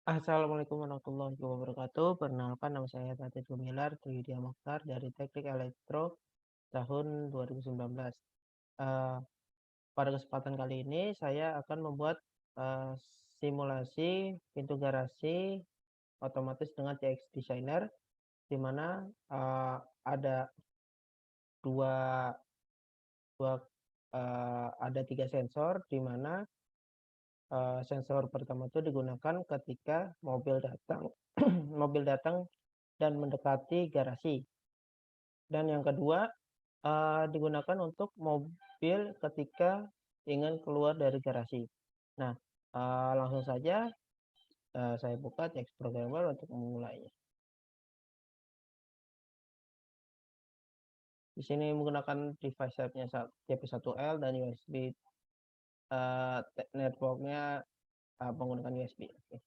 Assalamualaikum warahmatullahi wabarakatuh. Perkenalkan nama saya Fatih Gumilar Tridia Mokhtar dari Teknik Elektro tahun 2019. Eh, Pada kesempatan kali ini saya akan membuat eh, simulasi pintu garasi otomatis dengan TX Designer, di mana ada dua, dua ada tiga sensor, di mana sensor pertama itu digunakan ketika mobil datang, mobil datang dan mendekati garasi. Dan yang kedua digunakan untuk mobil ketika ingin keluar dari garasi. Nah, langsung saja saya buka teks programmer untuk memulainya. Di sini menggunakan device type-nya JP1L dan USB networknya menggunakan USB. Oke.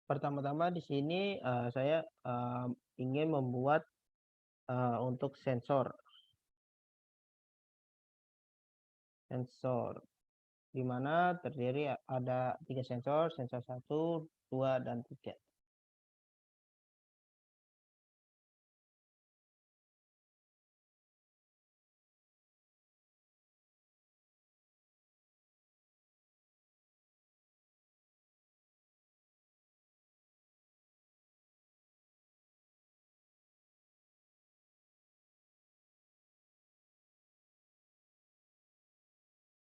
Pertama-tama di sini saya ingin membuat untuk sensor di mana terdiri ada tiga sensor, sensor 1, 2, dan 3.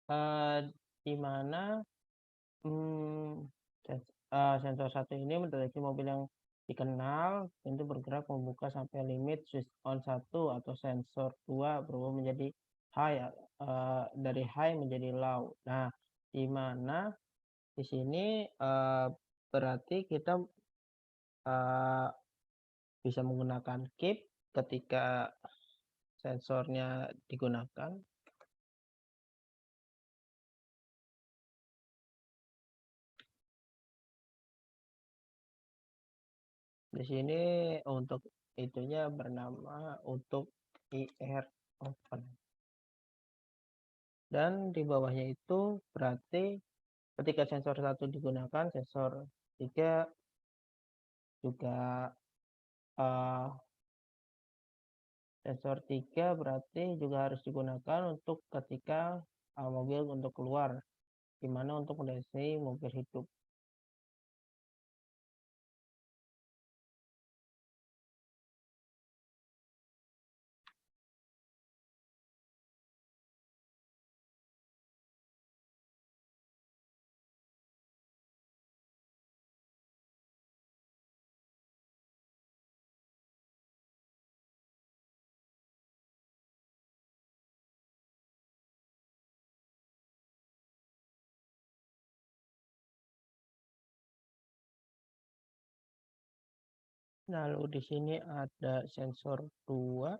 Eh, di mana Hmm, sensor satu ini mendeteksi mobil yang dikenal, pintu bergerak membuka sampai limit switch on satu, atau sensor 2 berubah menjadi high, dari high menjadi low. Nah, di mana di sini berarti kita eh, bisa menggunakan keep ketika sensornya digunakan. Di sini untuk itunya bernama untuk IR open. Dan di bawahnya itu berarti ketika sensor 1 digunakan, sensor 3 juga sensor 3 berarti juga harus digunakan untuk ketika mobil untuk keluar, dimana untuk mendeteksi mobil hidup. Lalu di sini ada sensor 2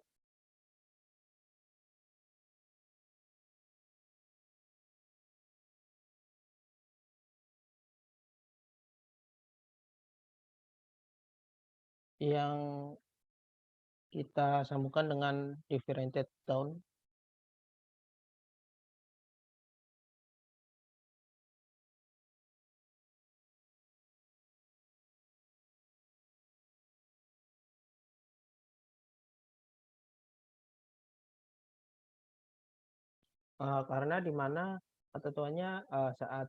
yang kita sambungkan dengan differentiate down. Karena di mana ketentuannya saat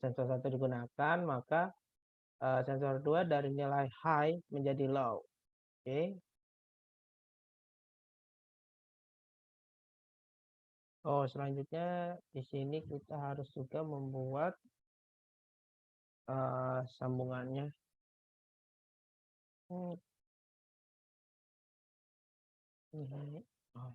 sensor 1 digunakan, maka sensor 2 dari nilai high menjadi low. Oke. Oh, selanjutnya di sini kita harus juga membuat sambungannya. Hmm, ini. Oh,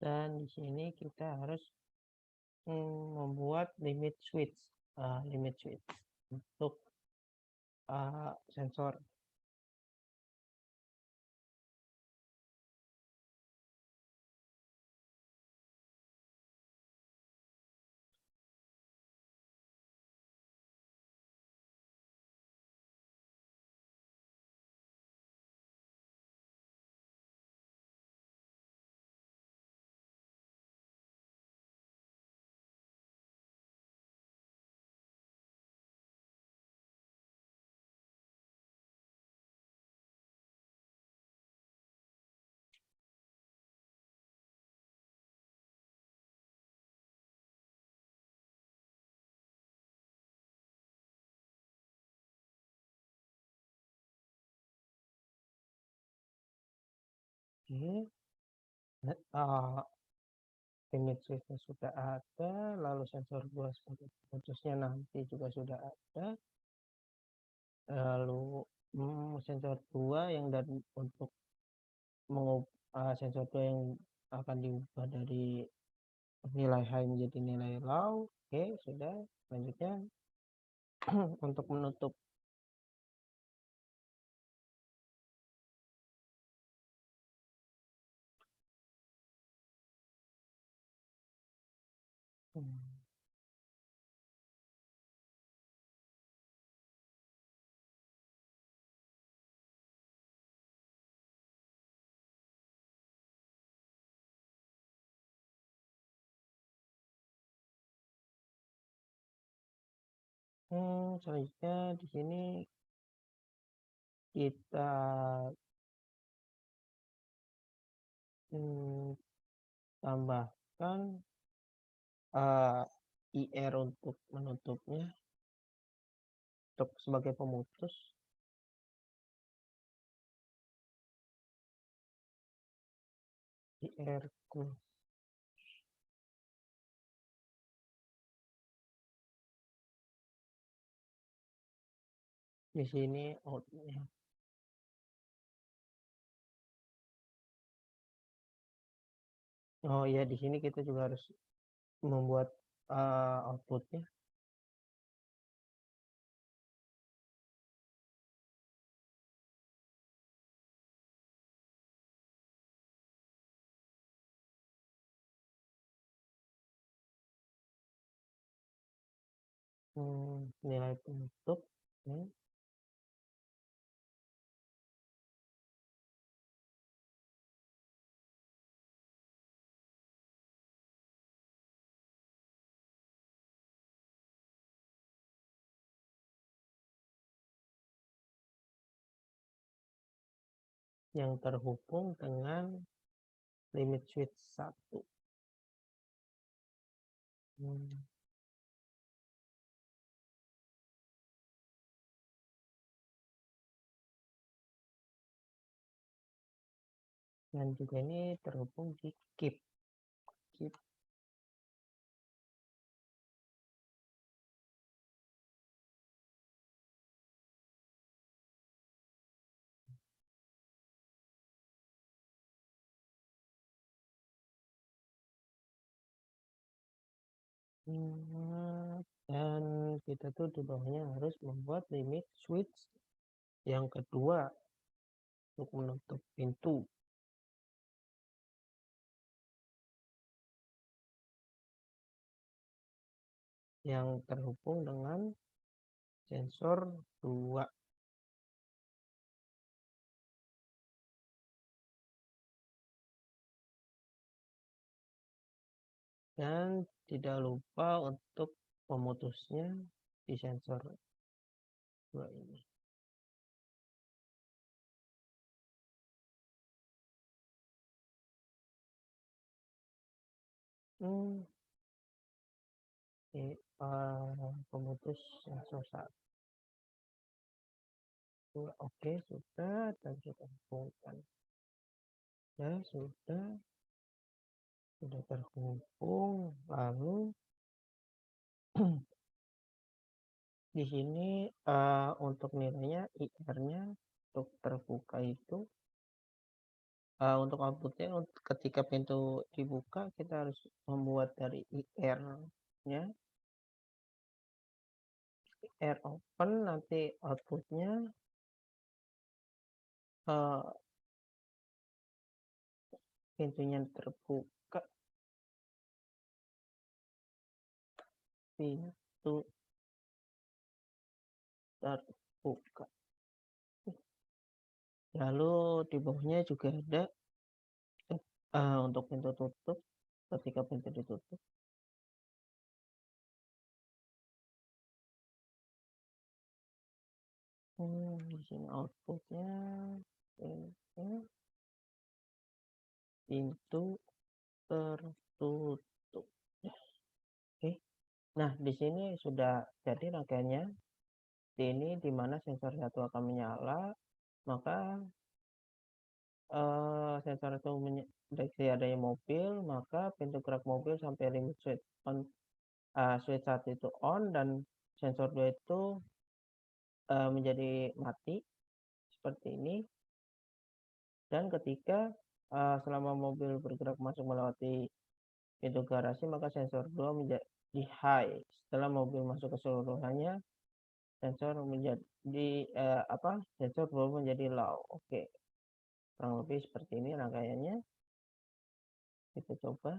dan di sini kita harus membuat limit switch untuk sensor. Oke. Limit switch-nya sudah ada, lalu sensor 2 sebagai pemutusnya nanti juga sudah ada. Lalu sensor 2 yang dari untuk sensor 2 yang akan diubah dari nilai high menjadi nilai low. Oke, sudah. Selanjutnya untuk menutup selanjutnya di sini kita tambahkan IR untuk menutupnya untuk sebagai pemutus. IR di sini outnya. Oh ya, di sini kita juga harus membuat outputnya. Nilai penutup ya. Yang terhubung dengan limit switch 1. Dan juga ini terhubung di keep. Dan kita tuh di bawahnya harus membuat limit switch yang kedua untuk menutup pintu. Yang terhubung dengan sensor 2. Dan tidak lupa untuk pemutusnya di sensor 2 ini. Pemutus sensor 1. Oke, sudah, dan kita hubungkan. Ya, sudah terhubung. Lalu di sini untuk nilainya IR-nya untuk terbuka itu untuk outputnya ketika pintu dibuka kita harus membuat dari IR-nya air open nanti outputnya pintunya terbuka, pintu terbuka. Lalu di bawahnya juga ada untuk pintu tutup ketika pintu ditutup. Di sini outputnya pintu tertutup. Oke. Nah, di sini sudah jadi rangkaiannya. Ini di mana sensor satu akan menyala, maka sensor itu mendeteksi adanya mobil, maka pintu gerak mobil sampai limit switch on, switch 1 itu on dan sensor 2 itu menjadi mati seperti ini. Dan ketika selama mobil bergerak masuk melewati pintu garasi, maka sensor 2 menjadi high. Setelah mobil masuk keseluruhannya, sensor menjadi sensor 2 menjadi low. Oke, kurang lebih seperti ini rangkaiannya. Kita coba.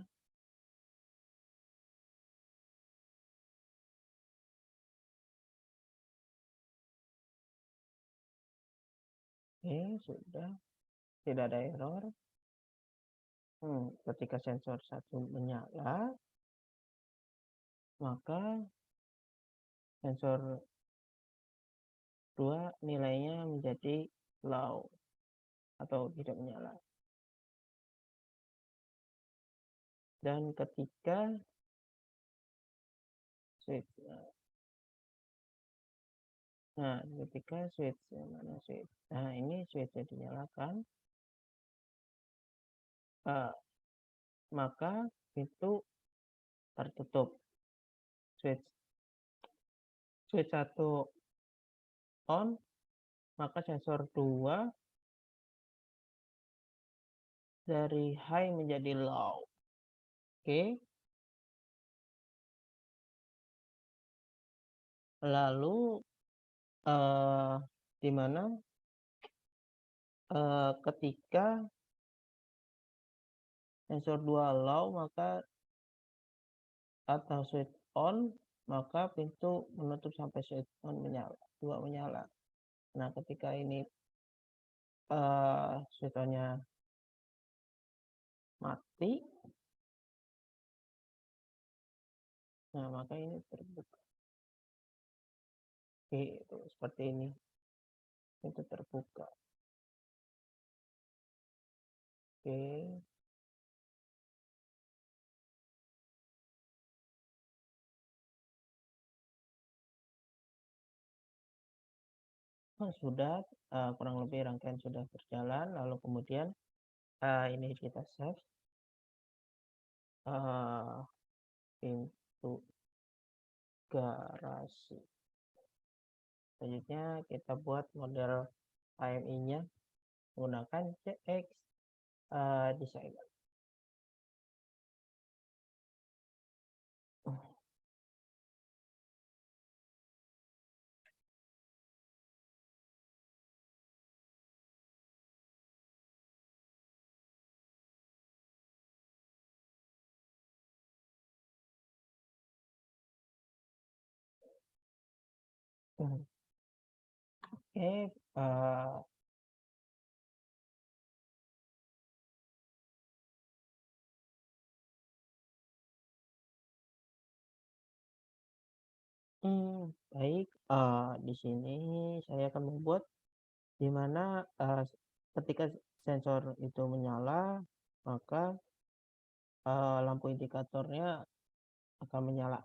Oke, sudah tidak ada error. Ketika sensor 1 menyala, maka sensor 2 nilainya menjadi low atau tidak menyala. Dan ketika switch, ketika switch, mana switch? Nah, ini switch dinyalakan, maka pintu tertutup. Switch 1 on, maka sensor 2 dari high menjadi low. Oke. Lalu di mana ketika sensor 2 low maka atau switch on, maka pintu menutup sampai switch on menyala, 2 menyala. Nah, ketika ini switch on-nya mati, nah maka ini terbuka. Oke, itu seperti ini. Pintu terbuka. Oke. Sudah kurang lebih rangkaian sudah berjalan. Lalu kemudian ini kita save pintu garasi. Selanjutnya kita buat model AMI-nya menggunakan CX Designer. Oke, baik. Di sini saya akan membuat di mana ketika sensor itu menyala, maka lampu indikatornya akan menyala.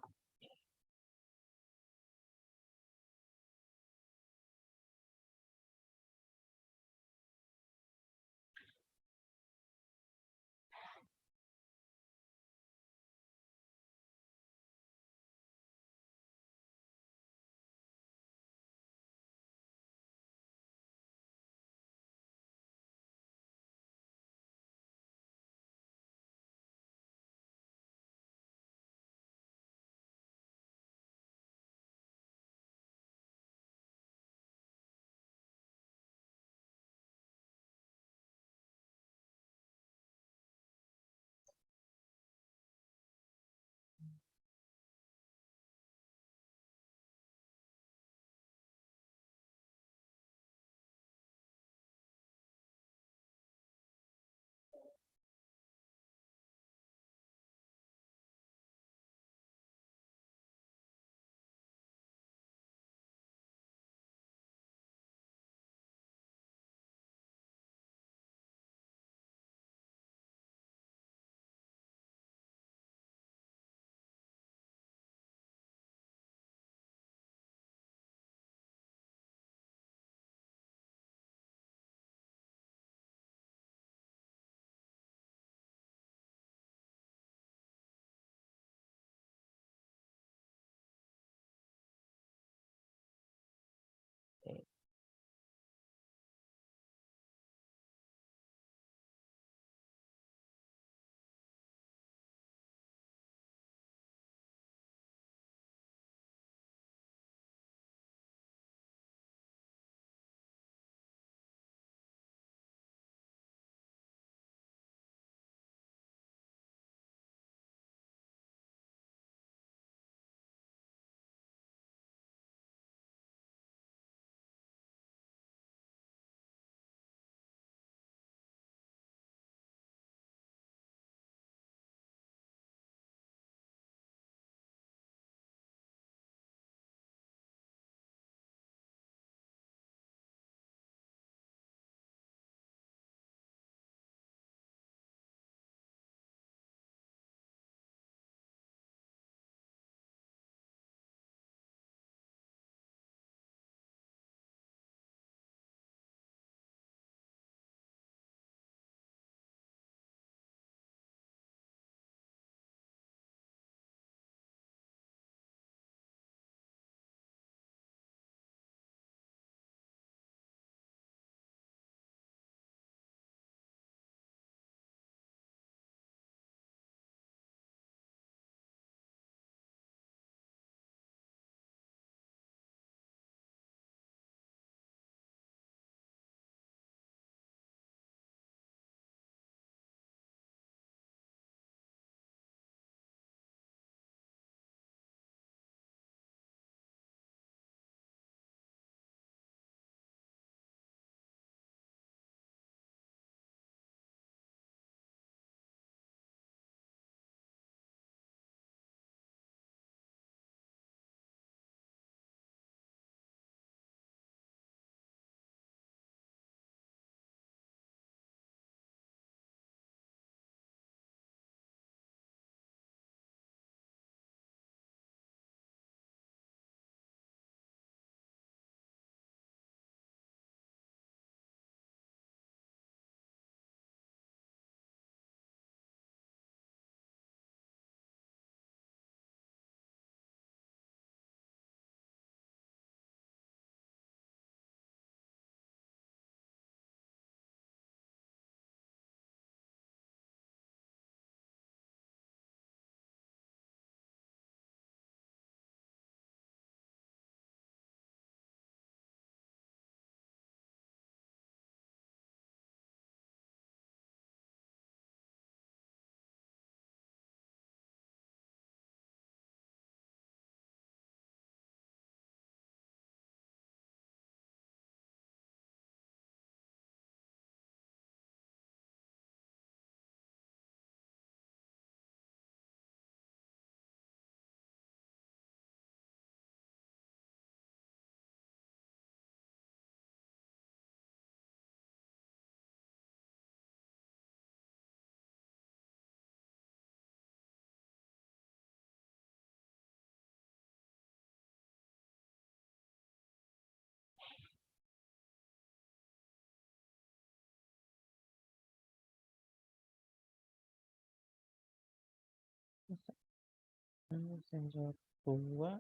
Sensor 2,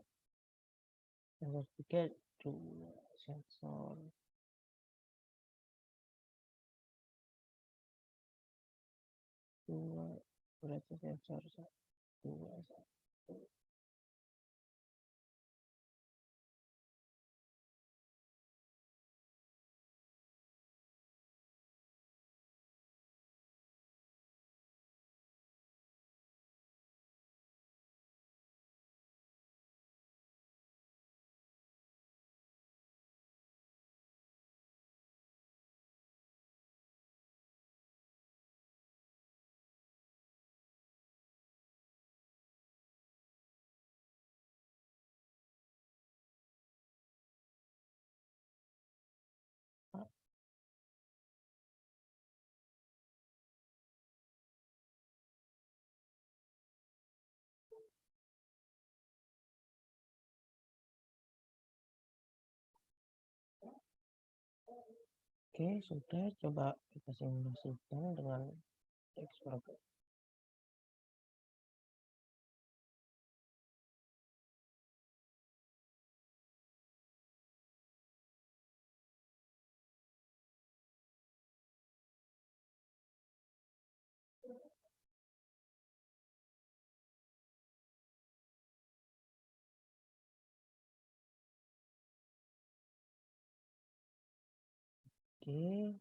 sensor 3, 2, sensor 2, berarti sensor 1, 2, 1. Oke, sudah. Coba kita simulasikan dengan Xprogram. Oke.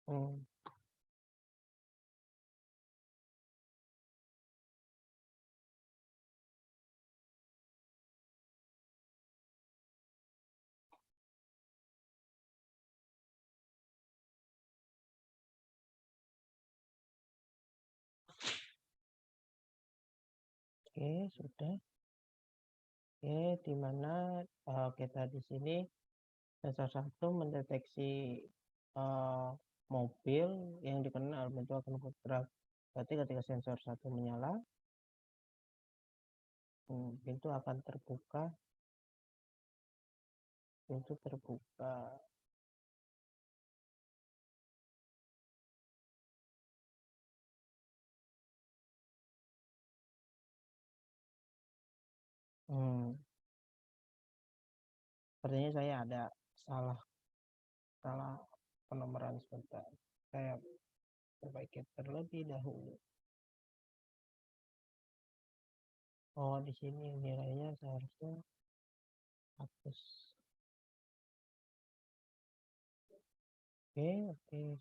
Hmm. Oke, sudah. Oke, di mana kita di sini sensor 1 mendeteksi mobil yang dikenal bentuk akan bergerak. Berarti ketika sensor 1 menyala, pintu akan terbuka. Pintu terbuka. Sepertinya saya ada salah salah penomoran sebentar. Saya perbaiki terlebih dahulu. Oh, di sini nilainya seharusnya hapus. Oke, oke.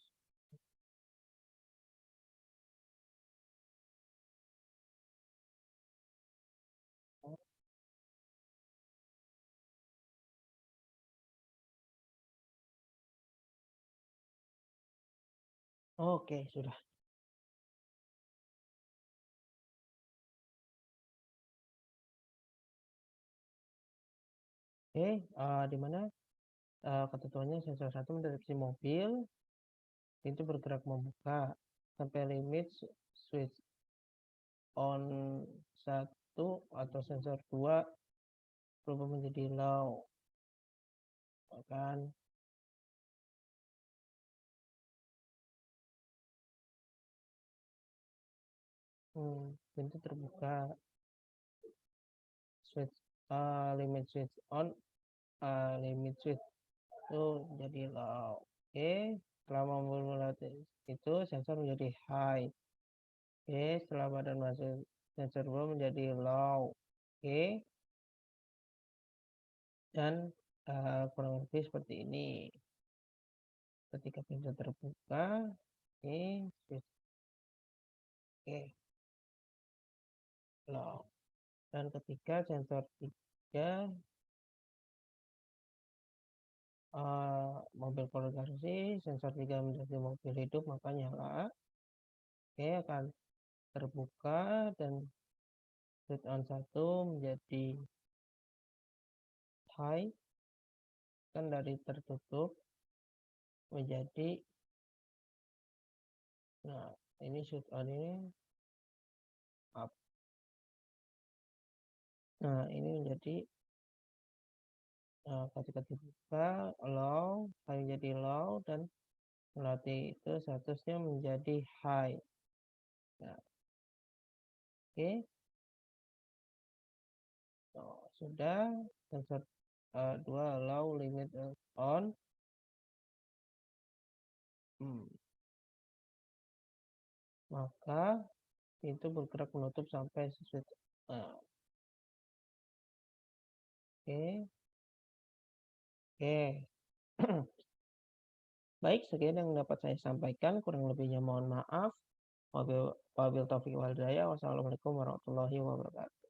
Oke, sudah. Oke, di mana ketentuannya sensor 1 mendeteksi mobil, pintu bergerak membuka sampai limit switch on 1 atau sensor 2 berubah menjadi low. Kan pintu terbuka, switch limit switch on, limit switch itu jadi low. Oke, selama melatih itu sensor menjadi high. Oke, setelah badan masuk sensor 2 menjadi low. Oke, dan kurang lebih seperti ini. Ketika pintu terbuka, oke, switch, oke, low. Dan ketika sensor 3 mobil polarisasi, sensor 3 menjadi mobil hidup maka nyala. Oke, akan terbuka dan switch on 1 menjadi high, kan dari tertutup menjadi, nah ini switch on ini up. Nah ini menjadi ketika dibuka low, high menjadi low dan Berarti itu statusnya menjadi high. Nah, oke. Oh, sudah. Sensor 2 allow limit on. Maka itu bergerak menutup sampai sesuai. Nah, oke. Oke. Baik, sekian yang dapat saya sampaikan. Kurang lebihnya mohon maaf. Wabil taufiq wal hidayah. Wassalamualaikum warahmatullahi wabarakatuh.